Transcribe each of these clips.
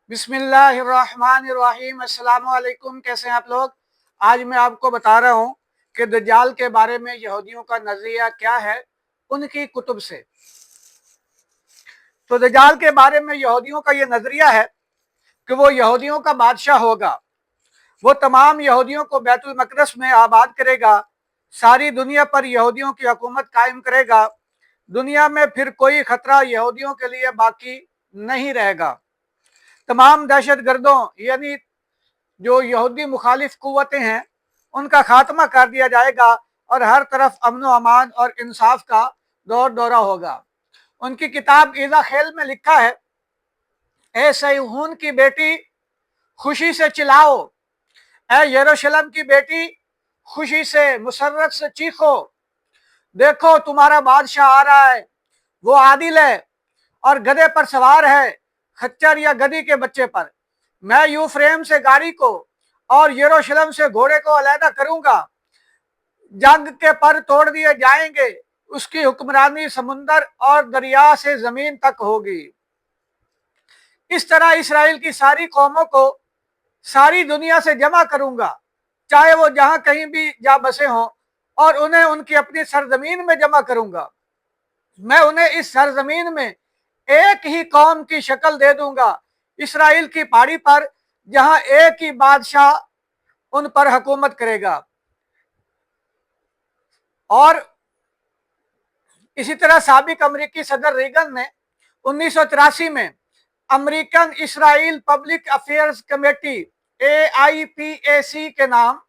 बिस्मिल्लाहिर्रहमानिर्रहीम। अस्सलाम वालेकुम। कैसे हैं आप लोग? आज मैं आपको बता रहा हूँ कि दज्जाल के बारे में यहूदियों का नज़रिया क्या है उनकी कुतुब से। तो दज्जाल के बारे में यहूदियों का ये नज़रिया है कि वो यहूदियों का बादशाह होगा। वो तमाम यहूदियों को बैतुल मक़दस में आबाद करेगा, सारी दुनिया पर यहूदियों की हुकूमत कायम करेगा। दुनिया में फिर कोई ख़तरा यहूदियों के लिए बाकी नहीं रहेगा। तमाम दहशत गर्दों यानी जो यहूदी मुखालिफ कुव्वतें हैं उनका खात्मा कर दिया जाएगा और हर तरफ अमन व अमान और इंसाफ का दौर दौरा होगा। उनकी किताब ईज़ा खेल में लिखा है, ए सैहून की बेटी खुशी से चिल्लाओ, ए यरूशलेम की बेटी खुशी से मुसर्रत से चीखो। देखो तुम्हारा बादशाह आ रहा है, वो आदिल है और गधे पर सवार है, खच्चर या गधी के बच्चे पर। मैं यूफ्रेम से गाड़ी को और यरूशलेम से घोड़े को अलहदा करूंगा। जंग के पर तोड़ दिए जाएंगे, उसकी हुक्मरानी समुंदर और दरिया से जमीन तक होगी। इस तरह इसराइल की सारी कौमों को सारी दुनिया से जमा करूंगा, चाहे वो जहां कहीं भी जा बसे हों, और उन्हें उनकी अपनी सरजमीन में जमा करूंगा। मैं उन्हें इस सरजमीन में एक ही कौम की शक्ल दे दूंगा, इसराइल की पहाड़ी पर, जहां एक ही बादशाह उन पर हुकूमत करेगा। और इसी तरह साबिक अमेरिकी सदर रीगन ने 1983 में American Israel public affairs committee AIPAC के नाम,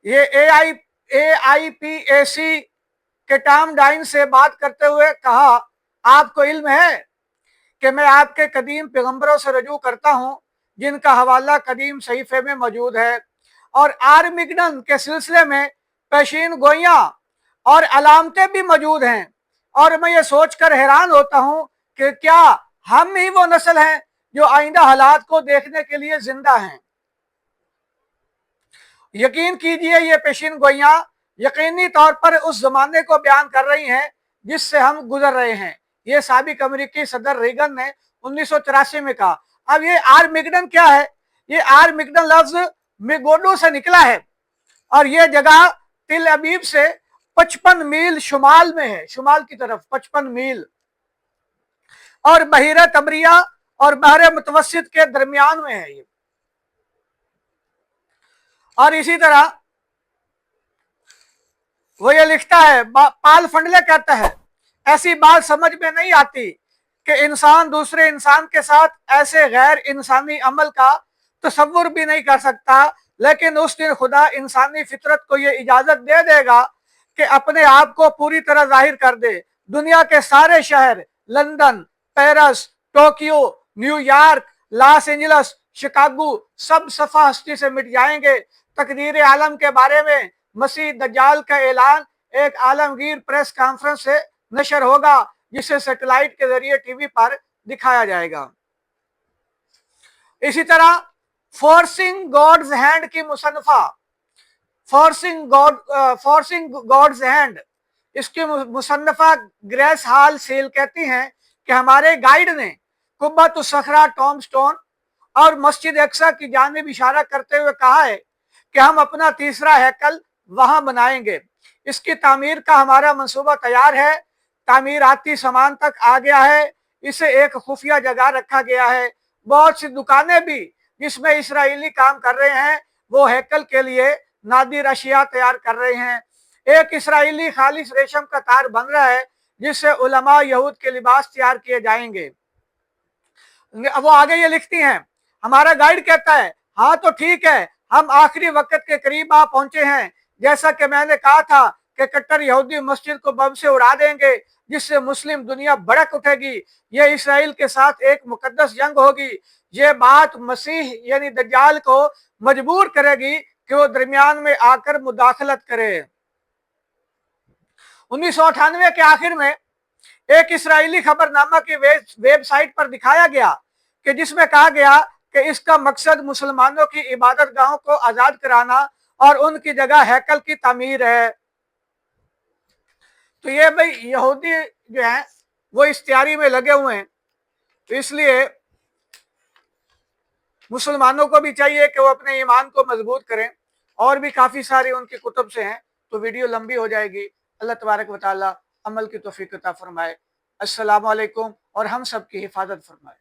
ये AIPAC के टॉम डाइन से बात करते हुए कहा, आपको इल्म है कि मैं आपके कदीम पैगंबरों से रजू करता हूं जिनका हवाला कदीम सहीफे में मौजूद है, और आर्मिगडन के सिलसिले में पेशीन गोइयां और अलामतें भी मौजूद हैं, और मैं ये सोचकर हैरान होता हूं कि क्या हम ही वो नस्ल हैं जो आइंदा हालात को देखने के लिए जिंदा हैं। यकीन कीजिए, ये पेशीन गोइयां यकीनी तौर पर उस जमाने को बयान कर रही हैं जिससे हम गुजर रहे हैं। ये साबिक अमेरिकी सदर रीगन ने 1983 में कहा। अब ये आर्मिगडन क्या है? ये आर्मिगडन लफ्ज मिगोडो से निकला है और ये जगह तिल अबीब से 55 मील शुमाल में है, शुमाल की तरफ 55 मील, और बहीरा तबरिया और बहरे मुतवस्सित के दरमियान में है ये। और इसी तरह वो ये लिखता है, पाल फंडले कहता है, ऐसी बात समझ में नहीं आती कि इंसान दूसरे इंसान के साथ ऐसे गैर इंसानी अमल का तसव्वुर भी नहीं कर सकता, लेकिन उस दिन खुदा इंसानी फितरत को ये इजाजत दे देगा कि अपने आप को पूरी तरह जाहिर कर दे। दुनिया के सारे शहर, London, Paris, Tokyo, New York, Los Angeles, Chicago, सब सफा हस्ती से मिट जाएंगे। तकदीर आलम के बारे में मसीह दज्जाल का ऐलान एक आलमगीर प्रेस कॉन्फ्रेंस से नशर होगा, जिसे सैटेलाइट के जरिए टीवी पर दिखाया जाएगा। इसी तरह फोर्सिंग गॉड्स हैंड की मुसन्नफा, फोर्सिंग गॉड्स हैंड, इसकी मुसन्नफा ग्रेस हाल सेल कहती हैं कि हमारे गाइड ने कुब्बत सखरा टॉम स्टोन और मस्जिद अक्सा की जानिब इशारा करते हुए कहा है कि हम अपना तीसरा हैकल वहां बनाएंगे। इसकी तामीर का हमारा मंसूबा तैयार है, तामीराती सामान तक आ गया है, इसे एक खुफिया जगह रखा गया है। बहुत सी दुकानें भी जिसमें इसराइली काम कर रहे हैं वो हैकल के लिए नादिर अशिया तैयार कर रहे हैं। एक इसराइली खालिस रेशम का तार बन रहा है जिससे उलमा यहूद के लिबास तैयार किए जाएंगे। वो आगे ये लिखती हैं, हमारा गाइड कहता है, हाँ तो ठीक है, हम आखिरी वक्त के करीब आ पहुंचे हैं। जैसा कि मैंने कहा था कि कट्टर यहूदी मस्जिद को बम से उड़ा देंगे जिससे मुस्लिम दुनिया भड़क उठेगी। यह इसराइल के साथ एक मुकद्दस जंग होगी। ये बात मसीह यानी दज्जाल को मजबूर करेगी कि वो दरमियान में आकर मुदाखलत करे। 1998 के आखिर में एक इसराइली खबरनामा की वेबसाइट पर दिखाया गया कि जिसमें कहा गया कि इसका मकसद मुसलमानों की इबादत गाहों को आजाद कराना और उनकी जगह हैकल की तामीर है। तो ये भाई यहूदी जो है वो इस तैयारी में लगे हुए हैं। तो इसलिए मुसलमानों को भी चाहिए कि वो अपने ईमान को मजबूत करें, और भी काफ़ी सारे उनकी कुतुब से हैं, तो वीडियो लंबी हो जाएगी। अल्लाह तबारक व तआला अमल की तौफीक अता फरमाए। अस्सलामु अलैकुम, और हम सब की हिफाजत फरमाए।